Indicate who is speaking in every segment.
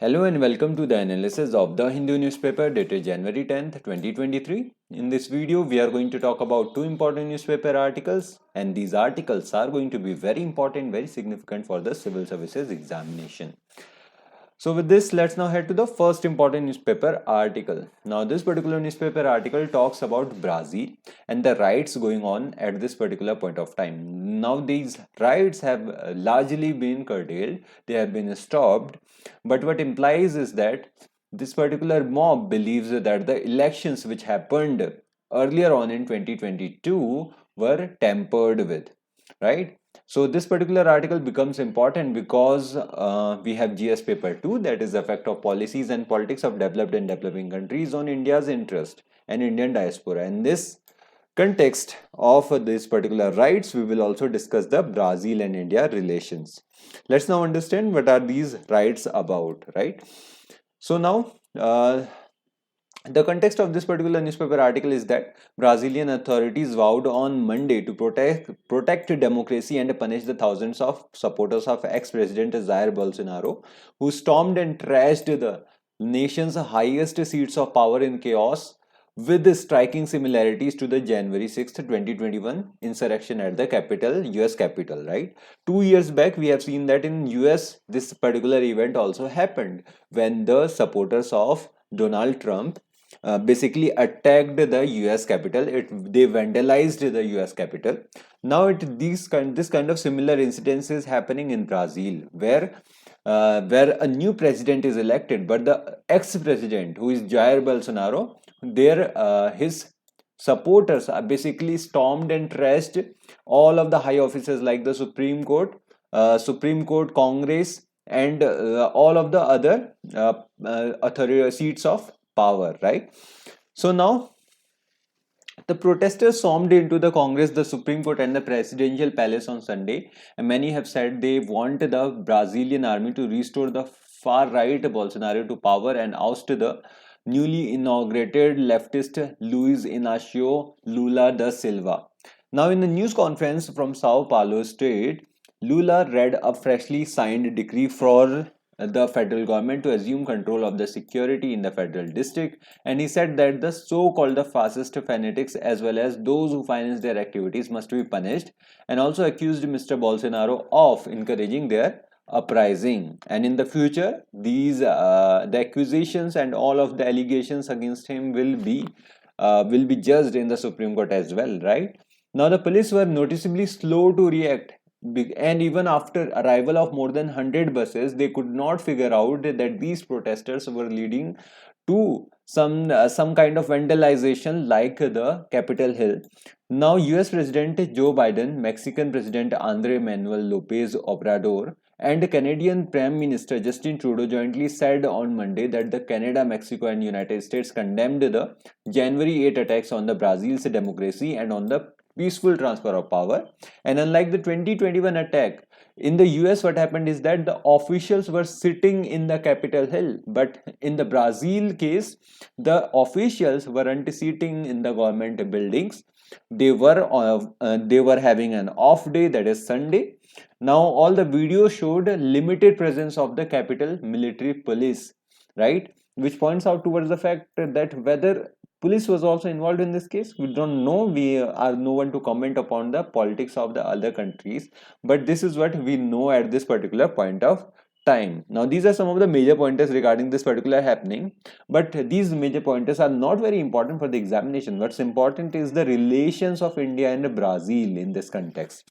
Speaker 1: Hello and welcome to the analysis of the Hindu newspaper dated January 10th, 2023. In this video, we are going to talk about two important newspaper articles, and these articles are going to be very important, very significant for the civil services examination. So with this, let's now head to the first important newspaper article. Now, this particular newspaper article talks about Brazil and the riots going on at this particular point of time. Now, these riots have largely been curtailed, they have been stopped, but what implies is that this particular mob believes that the elections which happened earlier on in 2022 were tampered with, right? So this particular article becomes important because we have GS paper 2, that is the effect of policies and politics of developed and developing countries on India's interest and Indian diaspora. In this context of this particular rights, we will also discuss the Brazil and India relations. Let's now understand what are these rights about, right? So now the context of this particular newspaper article is that Brazilian authorities vowed on Monday to protect democracy and punish the thousands of supporters of ex-president Jair Bolsonaro, who stormed and trashed the nation's highest seats of power in chaos, with striking similarities to the January 6th, 2021 insurrection at the capital, US capital, right? 2 years back, we have seen that in US, this particular event also happened when the supporters of Donald Trump basically attacked the US capital. They vandalized the US capital. Now this kind of similar incidents is happening in Brazil, where a new president is elected, but the ex-president, who is Jair Bolsonaro, his supporters are basically stormed and trashed all of the high offices like the Supreme Court, Congress, and all of the other authority seats of power, right? So now the protesters stormed into the Congress, the Supreme Court, and the Presidential Palace on Sunday, and many have said they want the Brazilian army to restore the far-right Bolsonaro to power and oust the newly inaugurated leftist Luiz Inácio Lula da Silva. Now, in the news conference from Sao Paulo state, Lula read a freshly signed decree for the federal government to assume control of the security in the federal district, and he said that the so-called fascist fanatics as well as those who finance their activities must be punished, and also accused Mr. Bolsonaro of encouraging their uprising. And in the future, the accusations and all of the allegations against him will be judged in the Supreme Court as well, right? Now the police were noticeably slow to react, and even after arrival of more than 100 buses, they could not figure out that these protesters were leading to some kind of vandalization like the Capitol Hill. Now US President Joe Biden, Mexican President Andre Manuel Lopez Obrador, and Canadian Prime Minister Justin Trudeau jointly said on Monday that the Canada, Mexico, and United States condemned the January 8 attacks on the Brazil's democracy and on the peaceful transfer of power. And unlike the 2021 attack in the US, what happened is that the officials were sitting in the Capitol Hill, but in the Brazil case, the officials weren't sitting in the government buildings. They were having an off day, that is Sunday. Now all the videos showed limited presence of the Capitol military police, right? Which points out towards the fact that whether police was also involved in this case, we don't know. We are no one to comment upon the politics of the other countries, but this is what we know at this particular point of time. Now these are some of the major pointers regarding this particular happening, but these major pointers are not very important for the examination. What's important is the relations of India and Brazil in this context.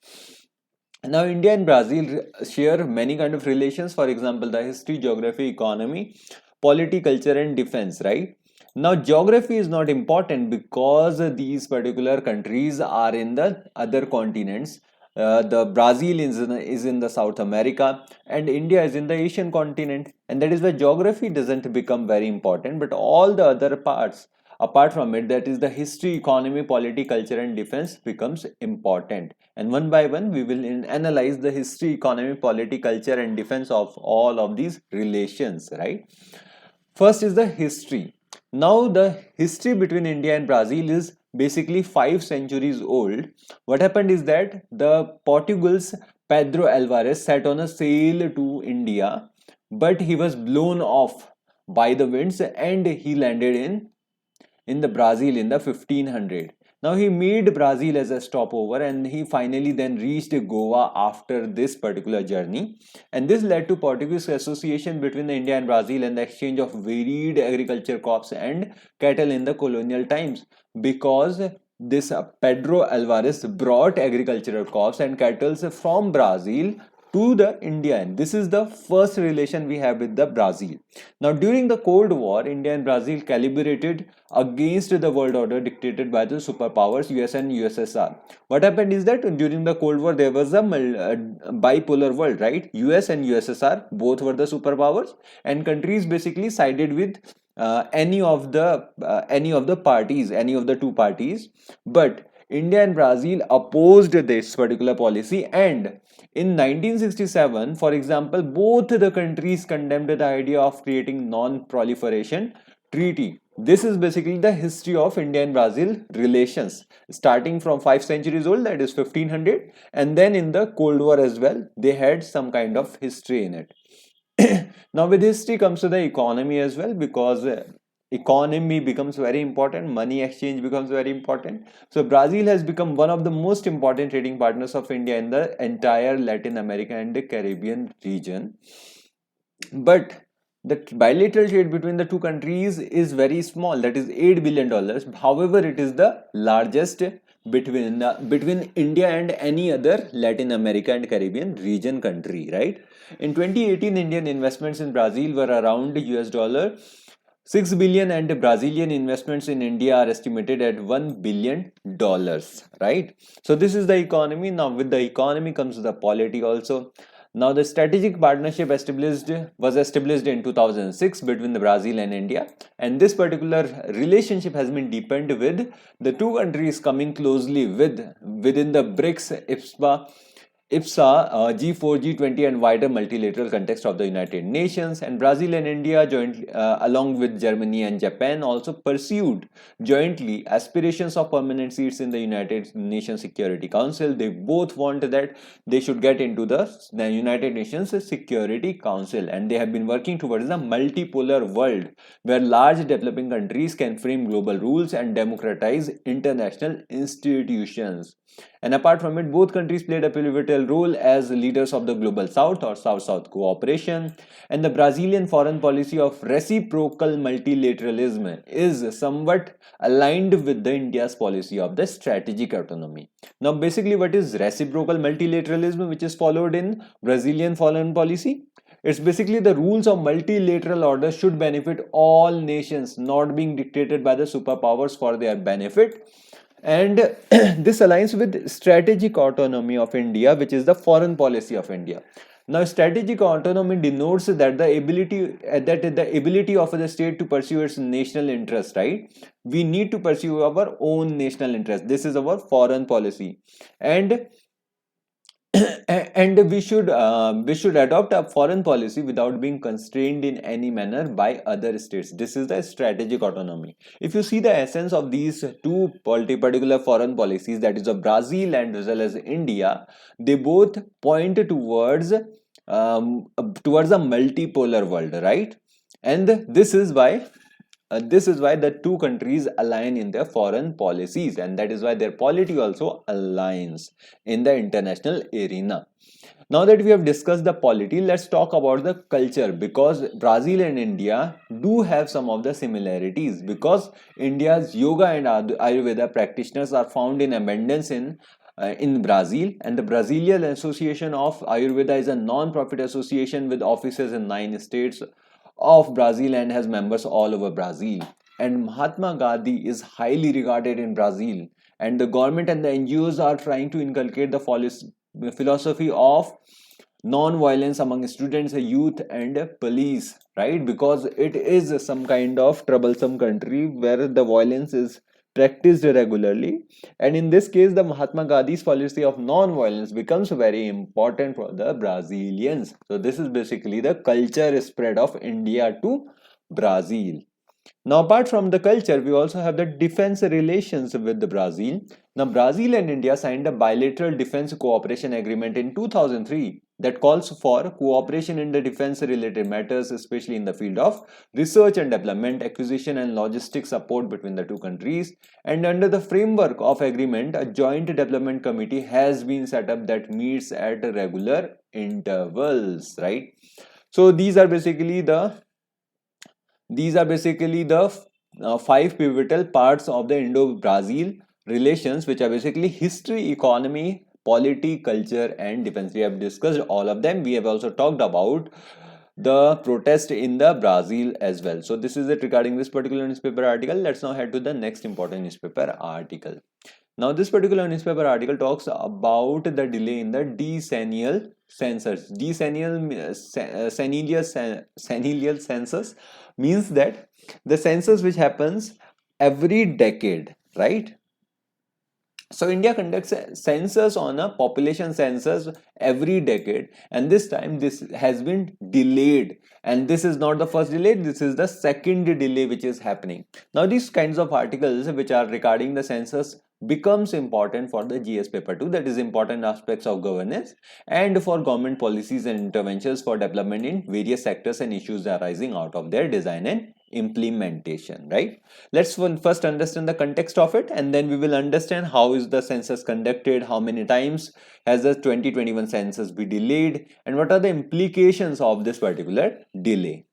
Speaker 1: Now India and Brazil share many kind of relations, for example the history, geography, economy, polity, culture, and defense, right? Now geography is not important because these particular countries are in the other continents. The Brazil is in the South America, and India is in the Asian continent, and that is why geography doesn't become very important, but all the other parts apart from it, that is the history, economy, polity, culture, and defense, becomes important. And one by one we will analyze the history, economy, polity, culture, and defense of all of these relations, right? First is the history. Now the history between India and Brazil is basically 5 centuries old. What happened is that the Portugal's Pedro Alvarez set on a sail to India but he was blown off by the winds and he landed in the Brazil in the 1500. Now he made Brazil as a stopover and he finally then reached Goa after this particular journey. And this led to Portuguese association between the India and Brazil and the exchange of varied agriculture crops and cattle in the colonial times, because this Pedro Alvarez brought agricultural crops and cattle from Brazil to the India, and this is the first relation we have with the Brazil. Now during the Cold War, India and Brazil calibrated against the world order dictated by the superpowers US and USSR. What happened is that during the Cold War there was a bipolar world, right? US and USSR both were the superpowers, and countries basically sided with any of the parties, any of the two parties. But India and Brazil opposed this particular policy, and in 1967, for example, both the countries condemned the idea of creating non-proliferation treaty. This is basically the history of India and Brazil relations, starting from 5 centuries old, that is 1500, and then in the Cold War as well, they had some kind of history in it. Now with history comes to the economy as well, because economy becomes very important, money exchange becomes very important. So Brazil has become one of the most important trading partners of India in the entire Latin America and the Caribbean region. But the bilateral trade between the two countries is very small, that is $8 billion. However, it is the largest between India and any other Latin America and Caribbean region country, right? In 2018, Indian investments in Brazil were around US$ 6 billion, and Brazilian investments in India are estimated at $1 billion, right? So this is the economy. Now with the economy comes the polity also. Now the strategic partnership was established in 2006 between the Brazil and India, and this particular relationship has been deepened with the two countries coming closely within the BRICS, IPSA, G4, G20 and wider multilateral context of the United Nations. And Brazil and India jointly, along with Germany and Japan, also pursued jointly aspirations of permanent seats in the United Nations Security Council. They both want that they should get into the United Nations Security Council, and they have been working towards a multipolar world where large developing countries can frame global rules and democratize international institutions. And apart from it, both countries played a pivotal role as leaders of the Global South or South-South cooperation. And the Brazilian foreign policy of reciprocal multilateralism is somewhat aligned with the India's policy of the strategic autonomy. Now, basically, what is reciprocal multilateralism, which is followed in Brazilian foreign policy? It's basically the rules of multilateral order should benefit all nations, not being dictated by the superpowers for their benefit. And this aligns with strategic autonomy of India, which is the foreign policy of India. Now strategic autonomy denotes that the ability of the state to pursue its national interest, right? We need to pursue our own national interest. This is our foreign policy, and and we should adopt a foreign policy without being constrained in any manner by other states. This is the strategic autonomy. If you see the essence of these two particular foreign policies, that is of Brazil and as well as India, they both point towards a multipolar world, right? And this is why the two countries align in their foreign policies, and that is why their polity also aligns in the international arena. Now that we have discussed the polity, let's talk about the culture, because Brazil and India do have some of the similarities, because India's yoga and Ayurveda practitioners are found in abundance in Brazil, and the Brazilian Association of Ayurveda is a non-profit association with offices in 9 states of Brazil and has members all over Brazil. And Mahatma Gandhi is highly regarded in Brazil, and the government and the NGOs are trying to inculcate the philosophy of non-violence among students, youth and police, right? Because it is some kind of troublesome country where the violence is practiced regularly, and in this case the Mahatma Gandhi's policy of non-violence becomes very important for the Brazilians. So this is basically the culture spread of India to Brazil. Now apart from the culture, we also have the defense relations with the Brazil. Now Brazil and India signed a bilateral defense cooperation agreement in 2003, that calls for cooperation in the defense related matters, especially in the field of research and development, acquisition and logistic support between the two countries. And under the framework of agreement, a joint development committee has been set up that meets at regular intervals, right? So these are basically the five pivotal parts of the Indo-Brazil relations, which are basically history, economy, polity, culture and defense. We have discussed all of them. We have also talked about the protest in the Brazil as well. So this is it regarding this particular newspaper article. Let's now head to the next important newspaper article. Now this particular newspaper article talks about the delay in the decennial census. Decennial census means that the census which happens every decade, right? So India conducts a census on a population census every decade, and this time this has been delayed, and this is not the first delay, this is the second delay which is happening. Now these kinds of articles which are regarding the census becomes important for the GS paper 2, that is important aspects of governance and for government policies and interventions for development in various sectors and issues arising out of their design and implementation, right? Let's first understand the context of it, and then we will understand how is the census conducted, how many times has the 2021 census been delayed, and what are the implications of this particular delay.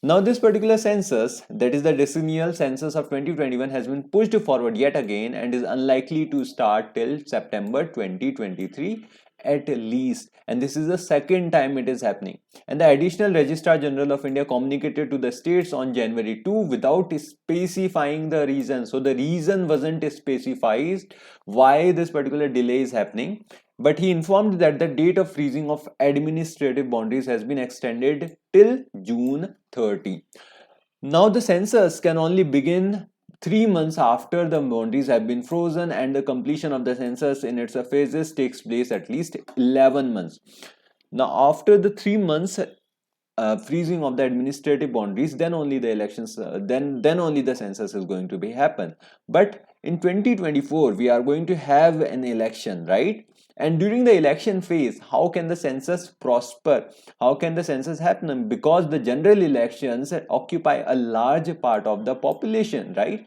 Speaker 1: Now this particular census, that is the decennial census of 2021, has been pushed forward yet again and is unlikely to start till September 2023 at least, and this is the second time it is happening. And the additional Registrar General of India communicated to the states on January 2 without specifying the reason. So the reason wasn't specified why this particular delay is happening, but he informed that the date of freezing of administrative boundaries has been extended till June 30. Now the census can only begin 3 months after the boundaries have been frozen, and the completion of the census in its phases takes place at least 11 months. Now after the 3 months freezing of the administrative boundaries, then only the elections, then only the census is going to be happen. But in 2024 we are going to have an election, right? And during the election phase, how can the census prosper? How can the census happen? Because the general elections occupy a large part of the population, right?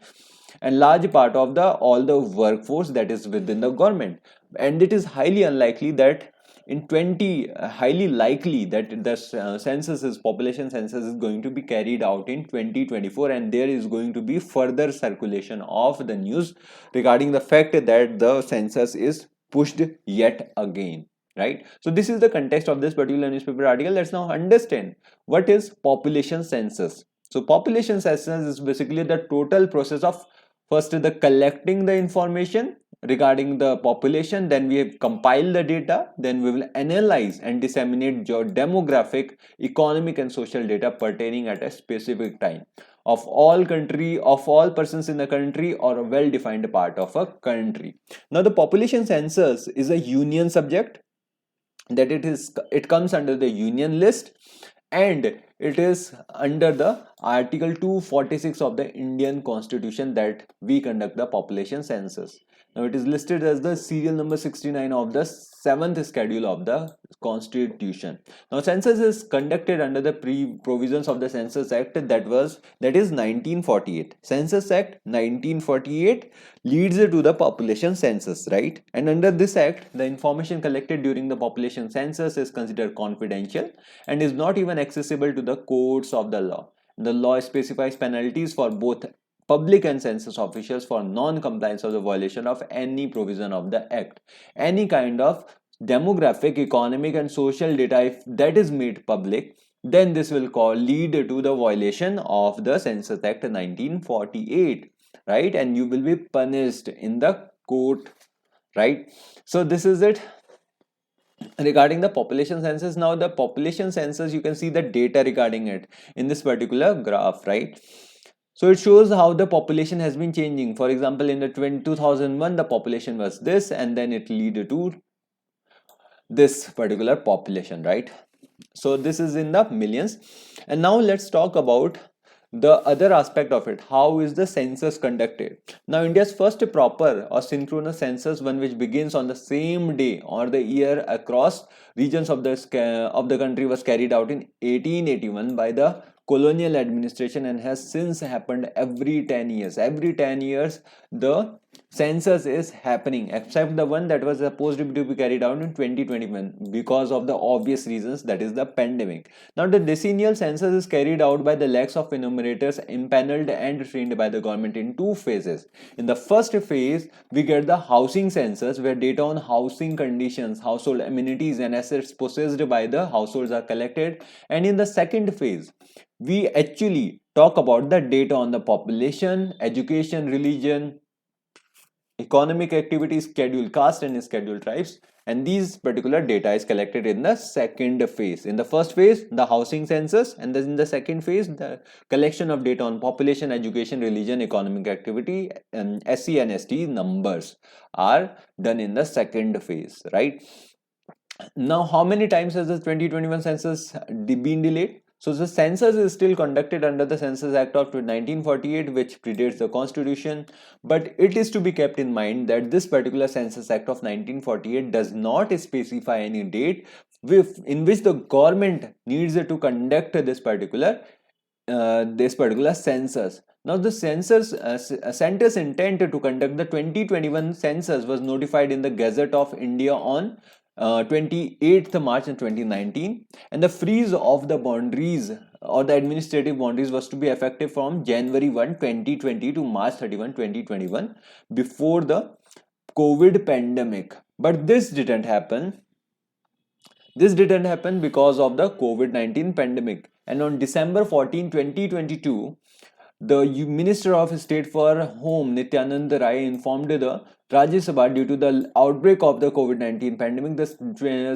Speaker 1: And large part of the all the workforce that is within the government. And it is highly unlikely that highly likely that the population census is going to be carried out in 2024, and there is going to be further circulation of the news regarding the fact that the census is pushed yet again, right? So this is the context of this particular newspaper article. Let's now understand what is population census. So population census is basically the total process of first the collecting the information regarding the population, then we have compiled the data, then we will analyze and disseminate your demographic, economic and social data pertaining at a specific time of all persons in the country or a well-defined part of a country. Now the population census is a union subject, that it comes under the union list, and it is under the article 246 of the Indian Constitution that we conduct the population census. Now it is listed as the serial number 69 of the 7th schedule of the Constitution. Now census is conducted under the provisions of the Census Act, that is 1948. Census Act 1948 leads to the population census, right? And under this act, the information collected during the population census is considered confidential and is not even accessible to the courts of the law. The law specifies penalties for both public and census officials for non-compliance of the violation of any provision of the act. Any kind of demographic, economic and social data, if that is made public, then this will lead to the violation of the Census Act 1948, right? And you will be punished in the court, right? So this is it regarding the population census. Now the population census, you can see the data regarding it in this particular graph, right? So it shows how the population has been changing. For example, in the 2001 the population was this, and then it led to this particular population, right? So this is in the millions. And now let's talk about the other aspect of it, how is the census conducted? Now, India's first proper or synchronous census, one which begins on the same day or the year across regions of the country, was carried out in 1881 by the colonial administration and has since happened every 10 years. Every 10 years, the census is happening, except the one that was supposed to be carried out in 2021 because of the obvious reasons, that is the pandemic. Now, the decennial census is carried out by the lakhs of enumerators impaneled and trained by the government in two phases. In the first phase, we get the housing census, where data on housing conditions, household amenities, and assets possessed by the households are collected. And in the second phase, we actually talk about the data on the population, education, religion, economic activities, scheduled caste and scheduled tribes, and these particular data is collected in the second phase. In the first phase, the housing census, and then in the second phase, the collection of data on population, education, religion, economic activity, and SC and ST numbers are done in the second phase, right? Now, how many times has the 2021 census been delayed? So the census is still conducted under the Census Act of 1948, which predates the Constitution. But it is to be kept in mind that this particular Census Act of 1948 does not specify any date in which the government needs to conduct this particular census. Now, the center's intent to conduct the 2021 census was notified in the Gazette of India on 28th March in 2019, and the freeze of the boundaries or the administrative boundaries was to be effective from January 1, 2020 to March 31, 2021, before the COVID pandemic. But this didn't happen. This didn't happen because of the COVID-19 pandemic. And on December 14, 2022, the Minister of State for Home, Nityanand Rai, informed the Rajya Sabha due to the outbreak of the COVID-19 pandemic, the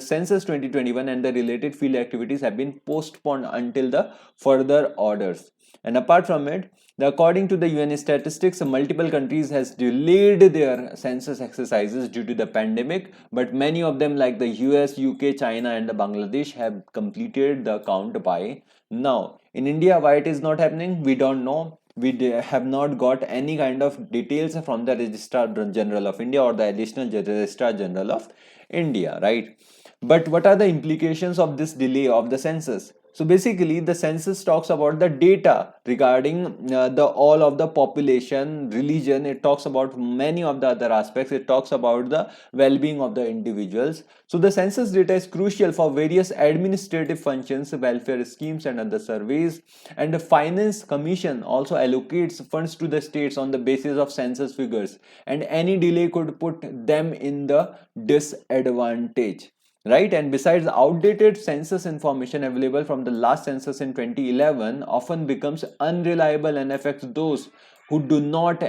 Speaker 1: Census 2021 and the related field activities have been postponed until the further orders. And apart from it, according to the UN statistics, multiple countries has delayed their census exercises due to the pandemic, but many of them like the US, UK, China and the Bangladesh have completed the count by now. In India, why it is not happening, we don't know. We have not got any kind of details from the Registrar General of India or the Additional Registrar General of India, right? But what are the implications of this delay of the census? So basically, the census talks about the data regarding the all of the population, religion. It talks about many of the other aspects. It talks about the well-being of the individuals. So the census data is crucial for various administrative functions, welfare schemes, and other surveys. And the Finance Commission also allocates funds to the states on the basis of census figures. And any delay could put them in the disadvantage, right? And besides, outdated census information available from the last census in 2011 often becomes unreliable and affects those who do not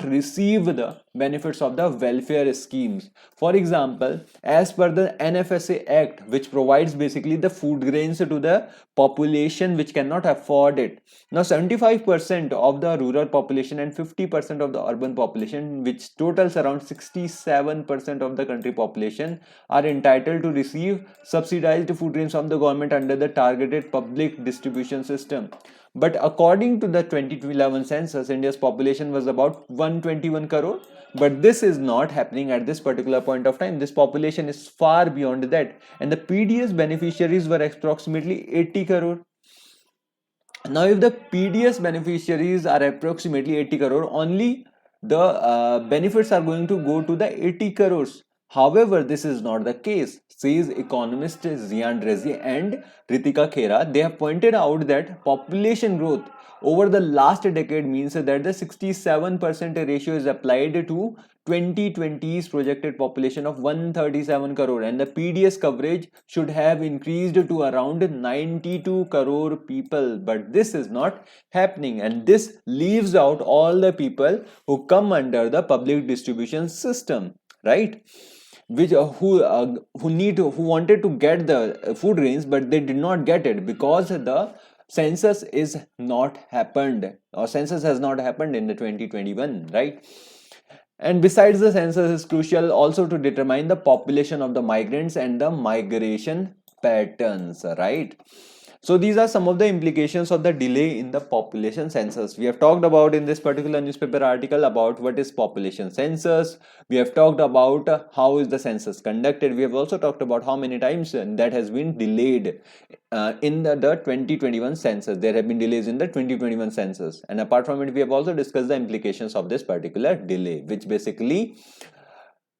Speaker 1: receive the benefits of the welfare schemes. For example, as per the NFSA Act, which provides basically the food grains to the population which cannot afford it. Now, 75% of the rural population and 50% of the urban population, which totals around 67% of the country population, are entitled to receive subsidized food grains from the government under the targeted public distribution system. But according to the 2011 census, India's population was about 121 crore. But this is not happening at this particular point of time. This population is far beyond that. And the PDS beneficiaries were approximately 80 crore. Now, if the PDS beneficiaries are approximately 80 crore, only the benefits are going to go to the 80 crores. However, this is not the case, says economists Zian Rezi and Ritika Khera. They have pointed out that population growth over the last decade means that the 67% ratio is applied to 2020's projected population of 137 crore, and the PDS coverage should have increased to around 92 crore people. But this is not happening, and this leaves out all the people who come under the public distribution system, right? Which who wanted to get the food grains, but they did not get it because the census is not happened, or census has not happened in the 2021, right? And besides, the census is crucial also to determine the population of the migrants and the migration patterns, right? So these are some of the implications of the delay in the population census. We have talked about in this particular newspaper article about what is population census. We have talked about how is the census conducted. We have also talked about how many times that has been delayed in the 2021 census. There have been delays in the 2021 census, and apart from it, we have also discussed the implications of this particular delay, which basically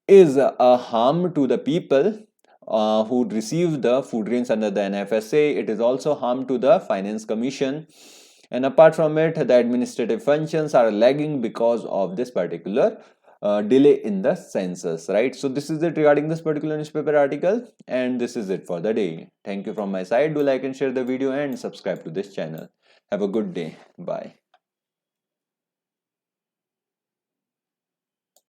Speaker 1: is a harm to the people who receive the food grains under the NFSA. It is also harm to the Finance Commission, and apart from it, the administrative functions are lagging because of this particular delay in the census, right? So this is it regarding this particular newspaper article, and this is it for the day. Thank you from my side. Do like and share the video and subscribe to this channel. Have a good day. Bye.